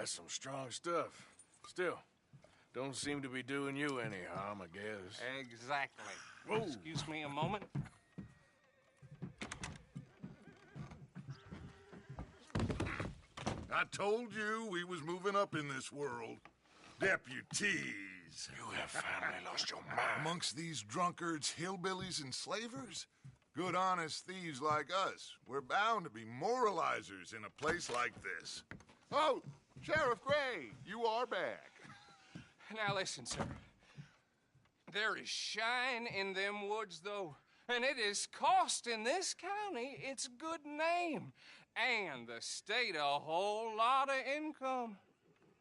That's some strong stuff. Still, don't seem to be doing you any harm, I guess. Exactly. Whoa. Excuse me a moment. I told you we was moving up in this world. Deputies. You have finally lost your mind. Amongst these drunkards, hillbillies, and slavers? Good honest thieves like us. We're bound to be moralizers in a place like this. Oh, Sheriff Gray, you are back. Now listen, sir. There is shine in them woods, though, and it is costing this county its good name and the state a whole lot of income.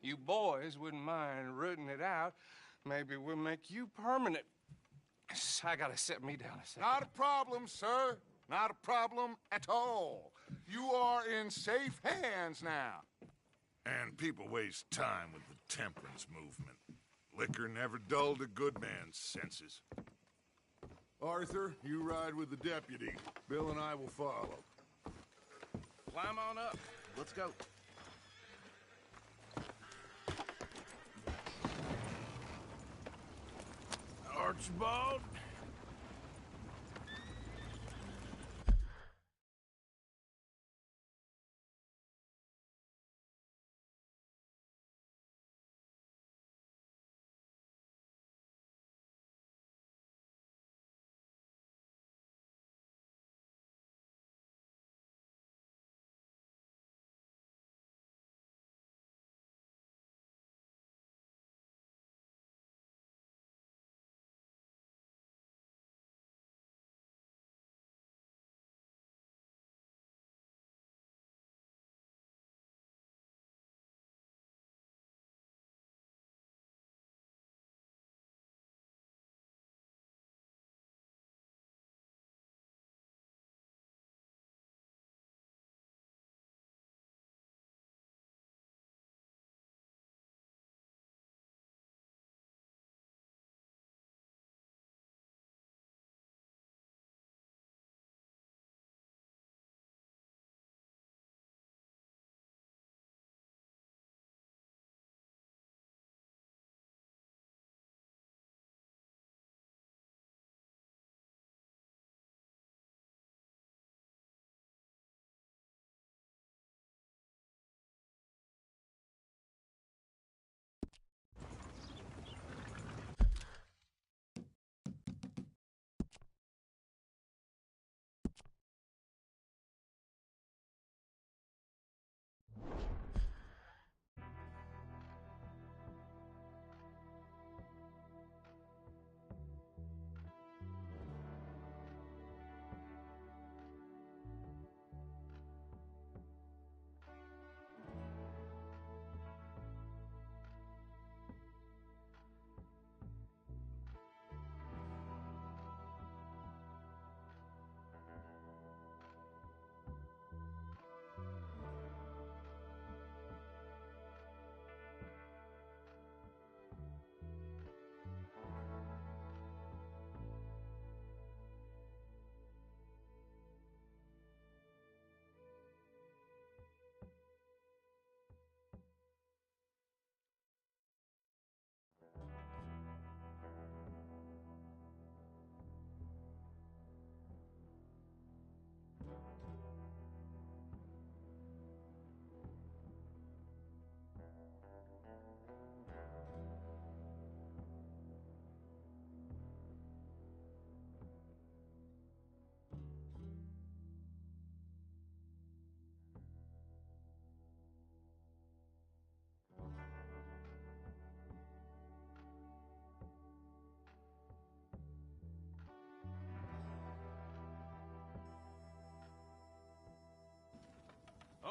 You boys wouldn't mind rooting it out. Maybe we'll make you permanent. I gotta set me down a second. Not a problem, sir. Not a problem at all. You are in safe hands now. And people waste time with the temperance movement. Liquor never dulled a good man's senses. Arthur, you ride with the deputy. Bill and I will follow. Climb on up. Let's go. Archibald?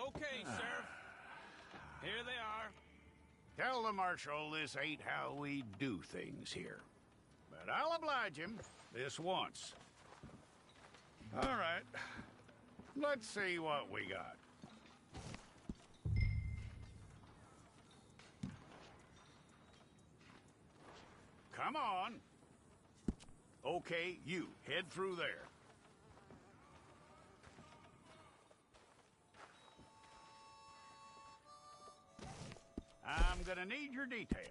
Okay, Sheriff. Here they are. Tell the Marshal this ain't how we do things here. But I'll oblige him this once. All right. Let's see what we got. Come on. Okay, you, head through there. gonna need your details.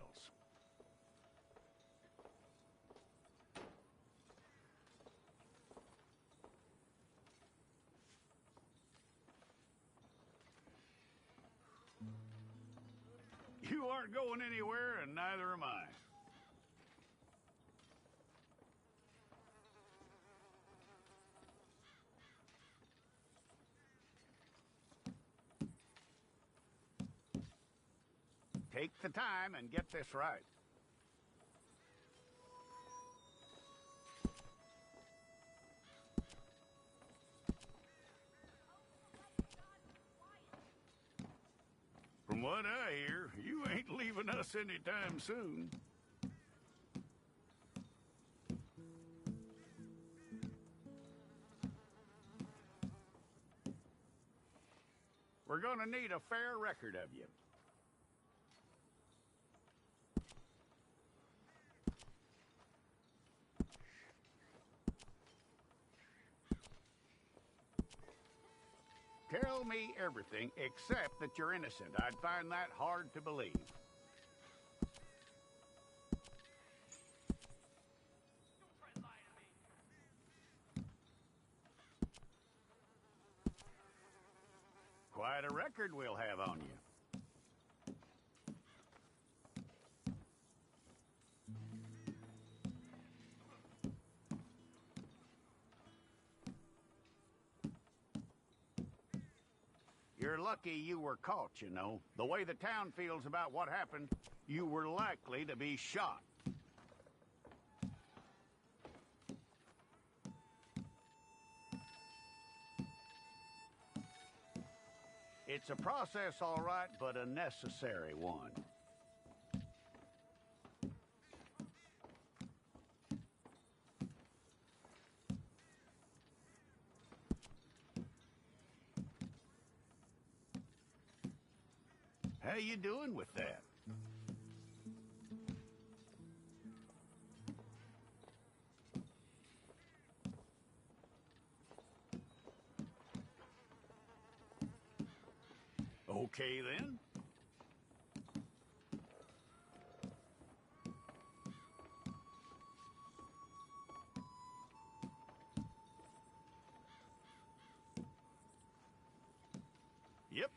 You aren't going anywhere, and neither am I. Take the time and get this right. From what I hear, you ain't leaving us anytime soon. We're gonna need a fair record of you. Tell me everything except that you're innocent. I'd find that hard to believe. Quite a record we'll have on you. You're lucky you were caught, you know. The way the town feels about what happened, you were likely to be shot. It's a process, all right, but a necessary one. How you doing with that? Okay, then. Yep.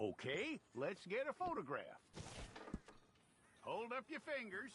Okay, let's get a photograph. Hold up your fingers.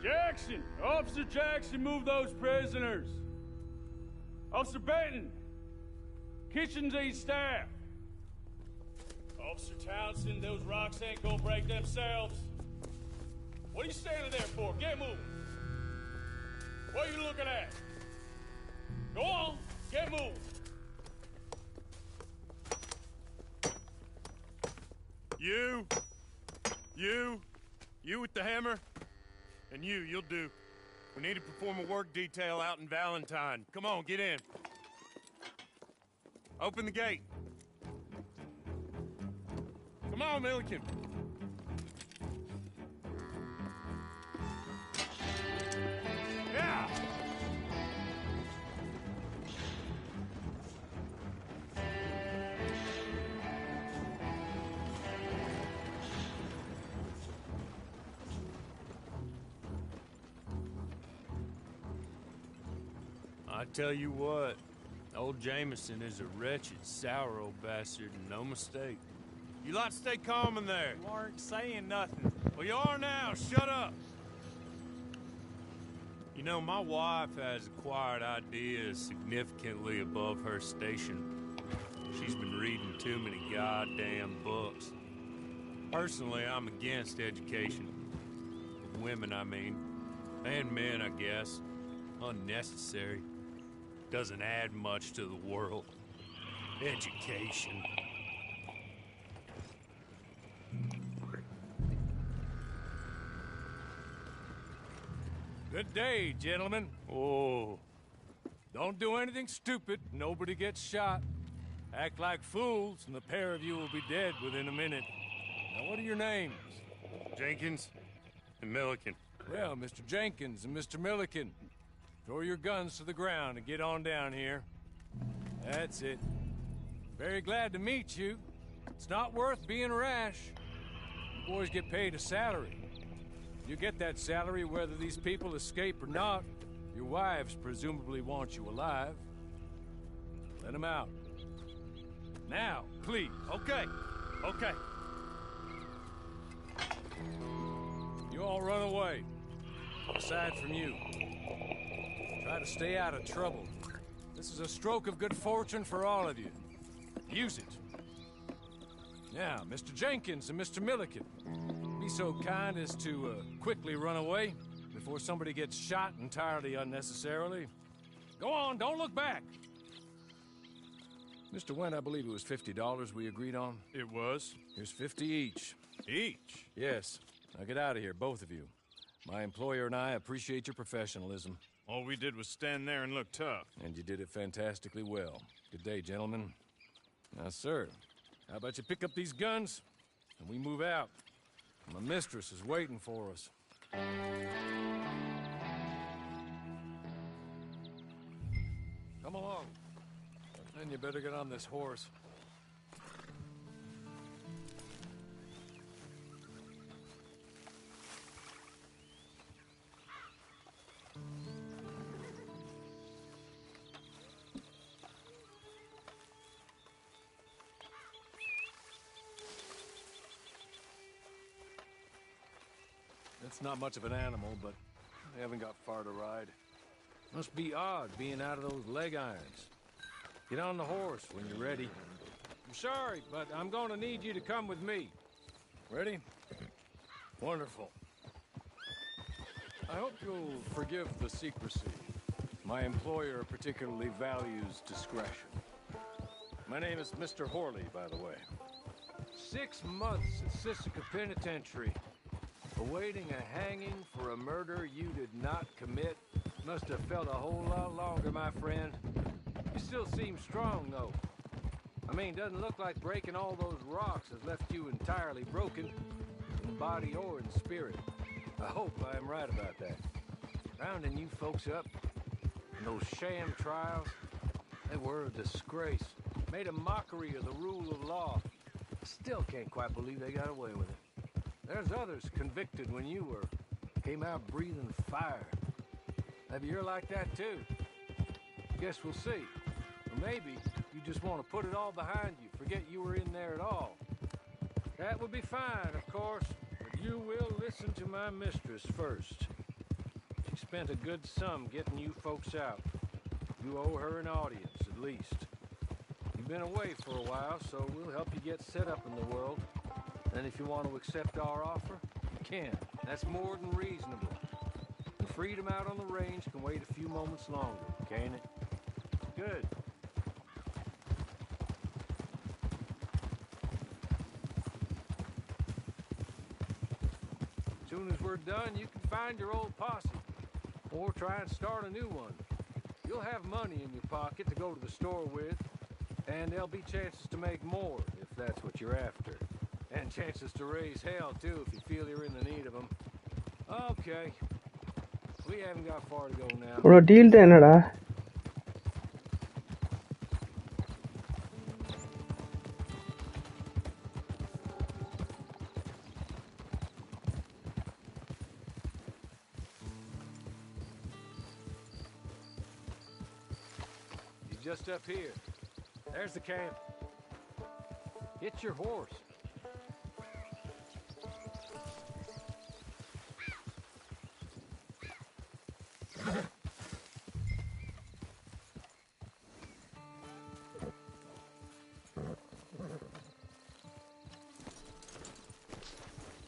Jackson! Officer Jackson, move those prisoners! Officer Benton! Kitchens aid staff! Officer Townsend, those rocks ain't gonna break themselves. What are you standing there for? Get moving! What are you looking at? Go on, get moving! You with the hammer? And you'll do. We need to perform a work detail out in Valentine. Come on, get in. Open the gate. Come on, Milliken. Yeah! I tell you what, old Jameson is a wretched, sour old bastard, and no mistake. You lot stay calm in there. You aren't saying nothing. Well, you are now. Shut up. You know, my wife has acquired ideas significantly above her station. She's been reading too many goddamn books. Personally, I'm against education. Women, I mean. And men, I guess. Unnecessary. Doesn't add much to the world. Education. Good day, gentlemen. Oh. Don't do anything stupid. Nobody gets shot. Act like fools, and the pair of you will be dead within a minute. Now, what are your names? Jenkins and Milliken. Well, Mr. Jenkins and Mr. Milliken, throw your guns to the ground and get on down here. That's it. Very glad to meet you. It's not worth being rash. You boys get paid a salary. You get that salary whether these people escape or not. Your wives presumably want you alive. Let them out. Now, please. Okay. Okay. You all run away. Aside from you. Try to stay out of trouble. This is a stroke of good fortune for all of you. Use it. Now, Mr. Jenkins and Mr. Milliken, be so kind as to quickly run away before somebody gets shot entirely unnecessarily. Go on, don't look back. Mr. Went, I believe it was $50 we agreed on. It was. Here's 50 each. Each? Yes. Now get out of here, both of you. My employer and I appreciate your professionalism. All we did was stand there and look tough. And you did it fantastically well. Good day, gentlemen. Now, sir, how about you pick up these guns and we move out? My mistress is waiting for us. Come along. Then you better get on this horse. It's not much of an animal, but they haven't got far to ride. Must be odd being out of those leg irons. Get on the horse when you're ready. I'm sorry, but I'm going to need you to come with me. Ready? Wonderful. I hope you'll forgive the secrecy. My employer particularly values discretion. My name is Mr. Horley, by the way. 6 months at Sisika Penitentiary, awaiting a hanging for a murder you did not commit. Must have felt a whole lot longer, my friend. You still seem strong, though. I mean, doesn't look like breaking all those rocks has left you entirely broken, in body or in spirit. I hope I am right about that. Rounding you folks up, and those sham trials, they were a disgrace. Made a mockery of the rule of law. Still can't quite believe they got away with it. There's others convicted when you were. Came out breathing fire. Maybe you're like that too. Guess we'll see. Or maybe you just want to put it all behind you, forget you were in there at all. That would be fine, of course, but you will listen to my mistress first. She spent a good sum getting you folks out. You owe her an audience, at least. You've been away for a while, so we'll help you get set up in the world. And if you want to accept our offer, you can. That's more than reasonable. The freedom out on the range can wait a few moments longer, can't it? Good. As soon as we're done, you can find your old posse. Or try and start a new one. You'll have money in your pocket to go to the store with. And there'll be chances to make more, if that's what you're after. And chances to raise hell, too, if you feel you're in the need of them. Okay. We haven't got far to go now. bro deal தான் என்னடா He's just up here. There's the camp. Get your horse.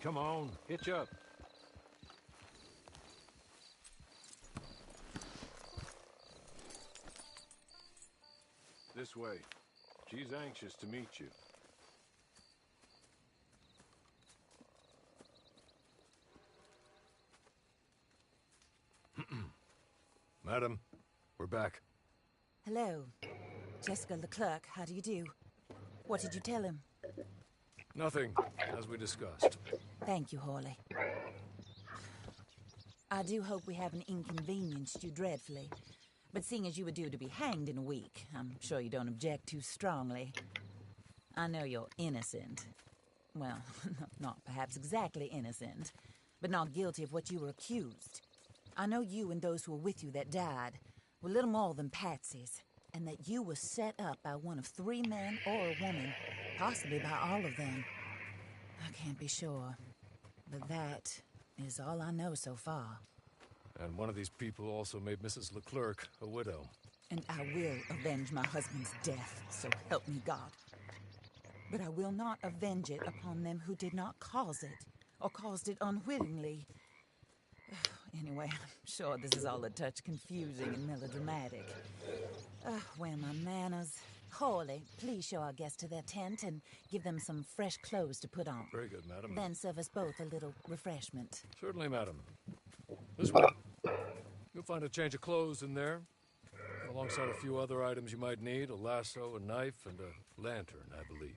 Come on, hitch up. This way. She's anxious to meet you. Madam, we're back. Hello. Jessica Leclerc, how do you do? What did you tell him? Nothing, as we discussed. Thank you, Horley. I do hope we haven't inconvenienced you dreadfully. But seeing as you were due to be hanged in a week, I'm sure you don't object too strongly. I know you're innocent. Well, not perhaps exactly innocent, but not guilty of what you were accused. I know you and those who were with you that died were little more than patsies, and that you were set up by one of 3 men or a woman, possibly by all of them. I can't be sure, but that is all I know so far. And one of these people also made Mrs. Leclerc a widow. And I will avenge my husband's death, so help me God. But I will not avenge it upon them who did not cause it, or caused it unwittingly. Anyway, I'm sure this is all a touch confusing and melodramatic. Where are my manners? Horley, please show our guests to their tent and give them some fresh clothes to put on. Very good, madam. Then serve us both a little refreshment. Certainly, madam. This way. You'll find a change of clothes in there, alongside a few other items you might need, a lasso, a knife, and a lantern, I believe.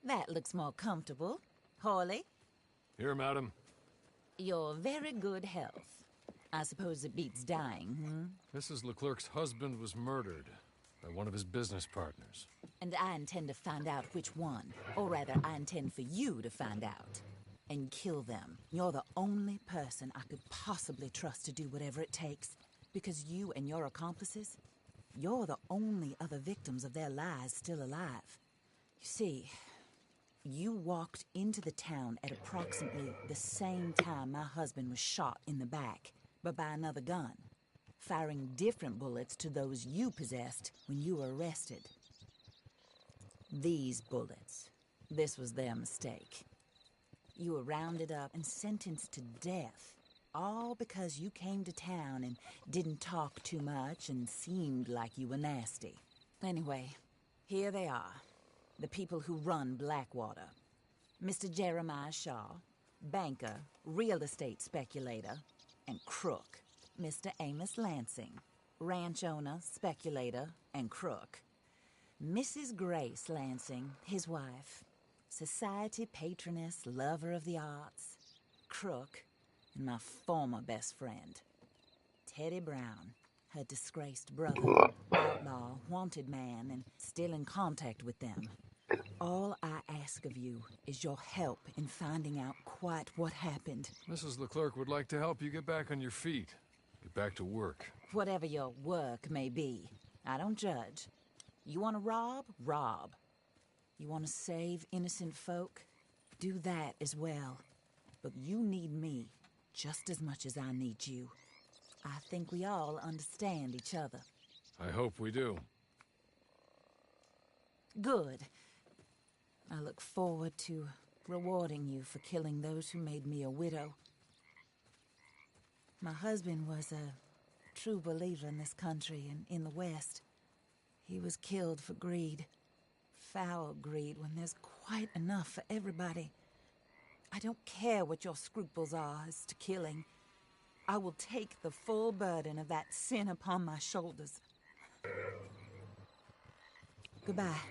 That looks more comfortable. Hawley, Here, madam. your very good health. I suppose it beats dying, Mrs. Leclerc's husband was murdered by one of his business partners. And I intend to find out which one. Or rather, I intend for you to find out. And kill them. You're the only person I could possibly trust to do whatever it takes. Because you and your accomplices, you're the only other victims of their lies still alive. You see, you walked into the town at approximately the same time my husband was shot in the back, but by another gun, firing different bullets to those you possessed when you were arrested. These bullets, this was their mistake. You were rounded up and sentenced to death, all because you came to town and didn't talk too much and seemed like you were nasty. Anyway, here they are, the people who run Blackwater. Mr. Jeremiah Shaw, banker, real estate speculator, and crook. Mr. Amos Lansing, ranch owner, speculator, and crook. Mrs. Grace Lansing, his wife, society patroness, lover of the arts, crook, and my former best friend, Teddy Brown, her disgraced brother, outlaw, wanted man, and still in contact with them. All I ask of you is your help in finding out quite what happened. Mrs. Leclerc would like to help you get back on your feet. Get back to work. Whatever your work may be, I don't judge. You want to rob? Rob. You want to save innocent folk? Do that as well. But you need me just as much as I need you. I think we all understand each other. I hope we do. Good. I look forward to rewarding you for killing those who made me a widow. My husband was a true believer in this country and in the West. He was killed for greed. Foul greed when there's quite enough for everybody. I don't care what your scruples are as to killing. I will take the full burden of that sin upon my shoulders. Goodbye,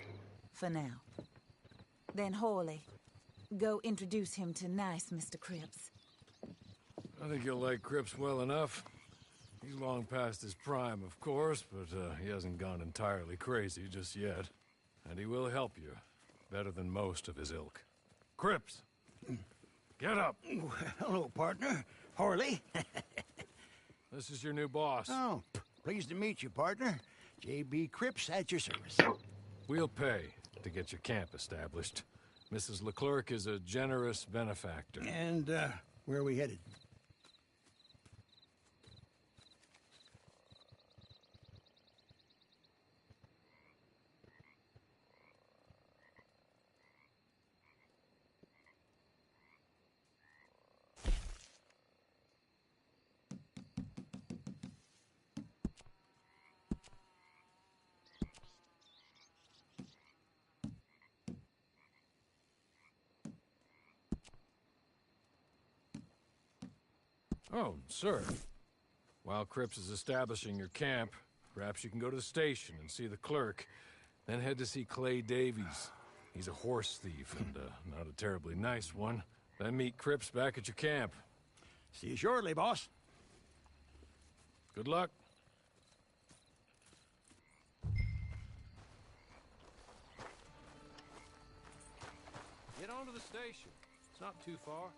for now. Then Hawley, go introduce him to nice Mr. Cripps. I think you'll like Cripps well enough. He's long past his prime, of course, but he hasn't gone entirely crazy just yet. And he will help you, better than most of his ilk. Cripps! Get up! Hello, partner. Harley. This is your new boss. Oh, pleased to meet you, partner. J.B. Cripps at your service. We'll pay to get your camp established. Mrs. Leclerc is a generous benefactor. And, where are we headed? Oh, sir. While Cripps is establishing your camp, perhaps you can go to the station and see the clerk, then head to see Clay Davies. He's a horse thief and not a terribly nice one. Then meet Cripps back at your camp. See you shortly, boss. Good luck. Get on to the station. It's not too far.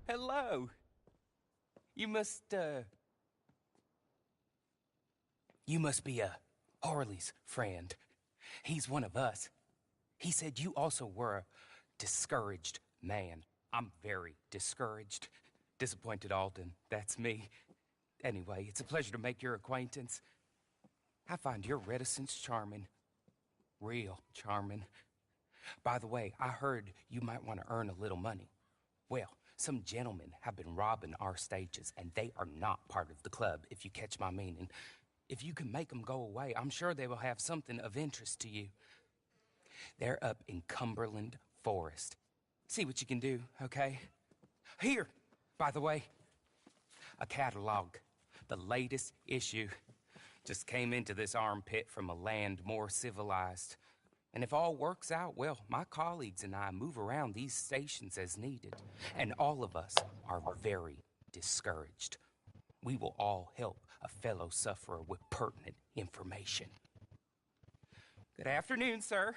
Hello. You must be Harley's friend. He's one of us. He said you also were a discouraged man. I'm very discouraged. Disappointed Alden, that's me. Anyway, it's a pleasure to make your acquaintance. I find your reticence charming. Real charming. By the way, I heard you might want to earn a little money. Well, some gentlemen have been robbing our stages, and they are not part of the club, if you catch my meaning. If you can make them go away, I'm sure they will have something of interest to you. They're up in Cumberland Forest. See what you can do, okay? Here, by the way, a catalog. The latest issue. Just came into this armpit from a land more civilized. And if all works out, well, my colleagues and I move around these stations as needed. And all of us are very discouraged. We will all help a fellow sufferer with pertinent information. Good afternoon, sir.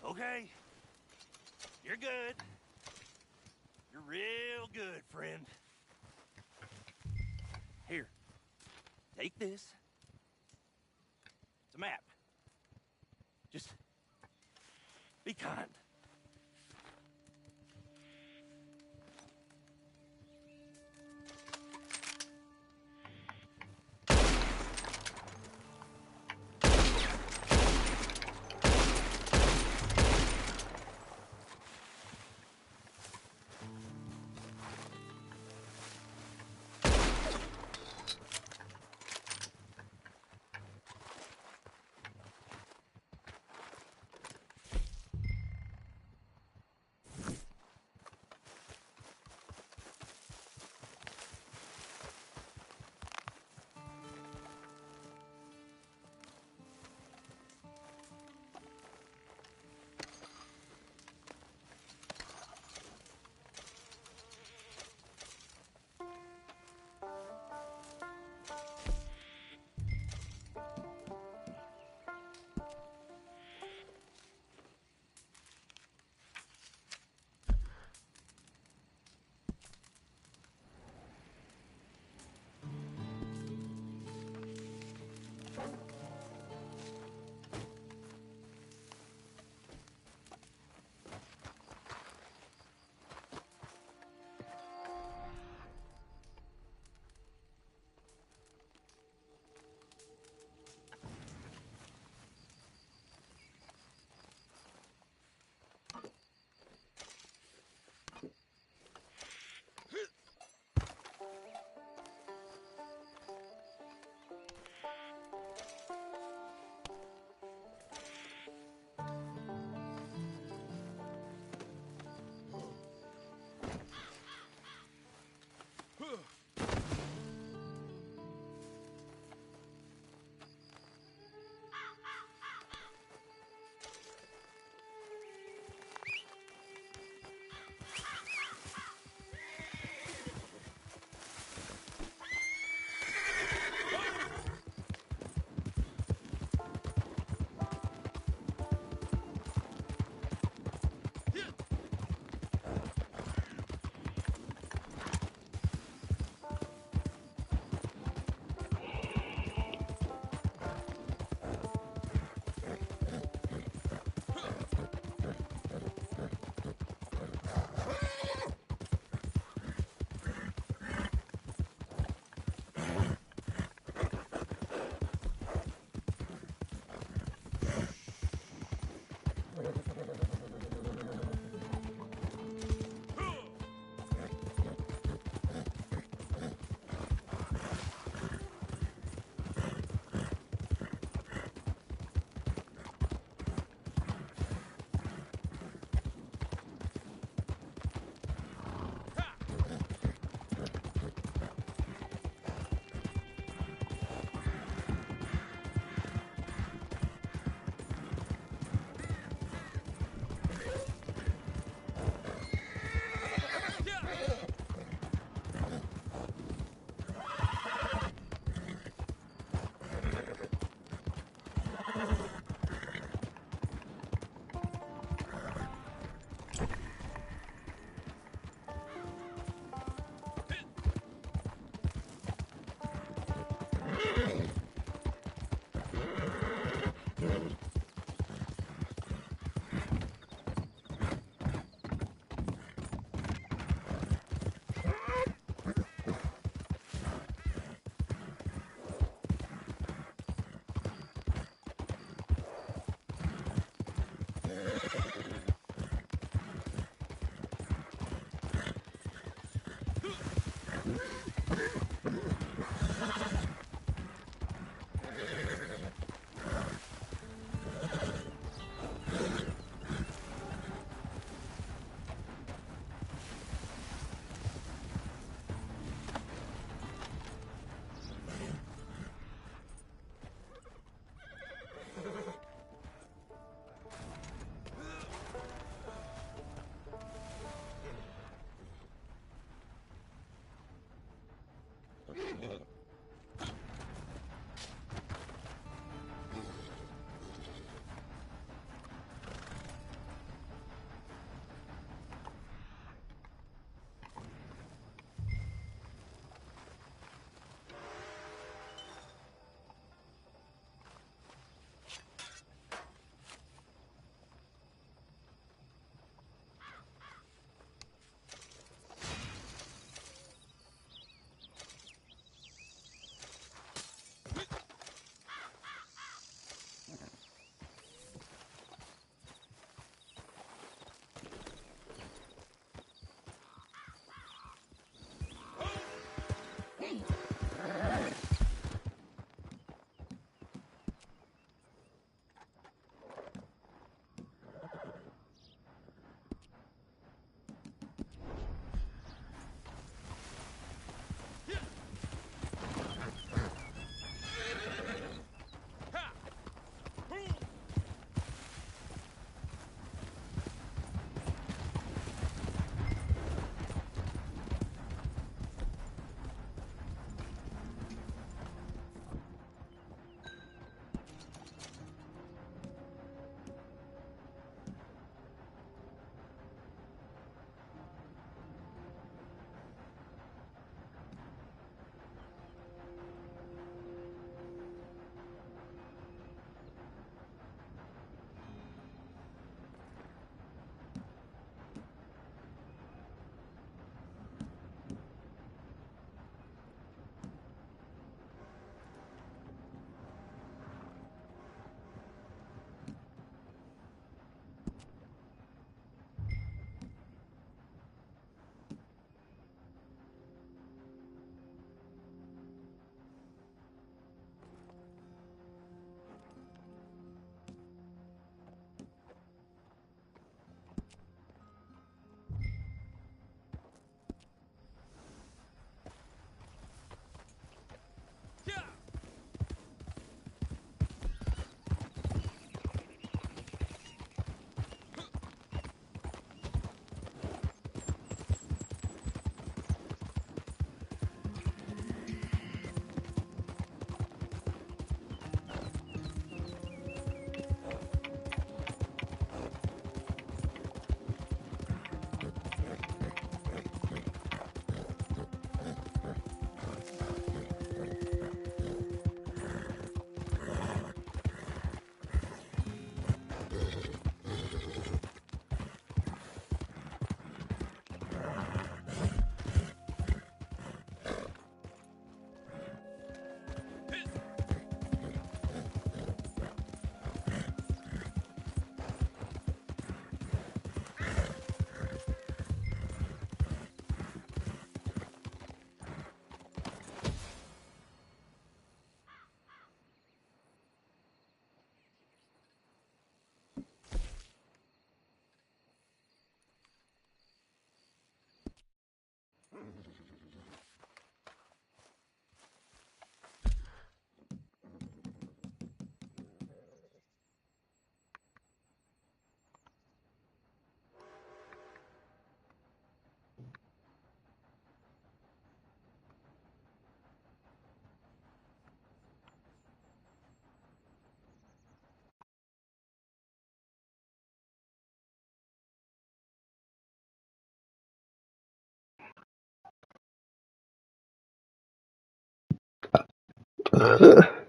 Okay. You're good. You're real good, friend. Here. Take this. It's a map. Just be kind. Ugh.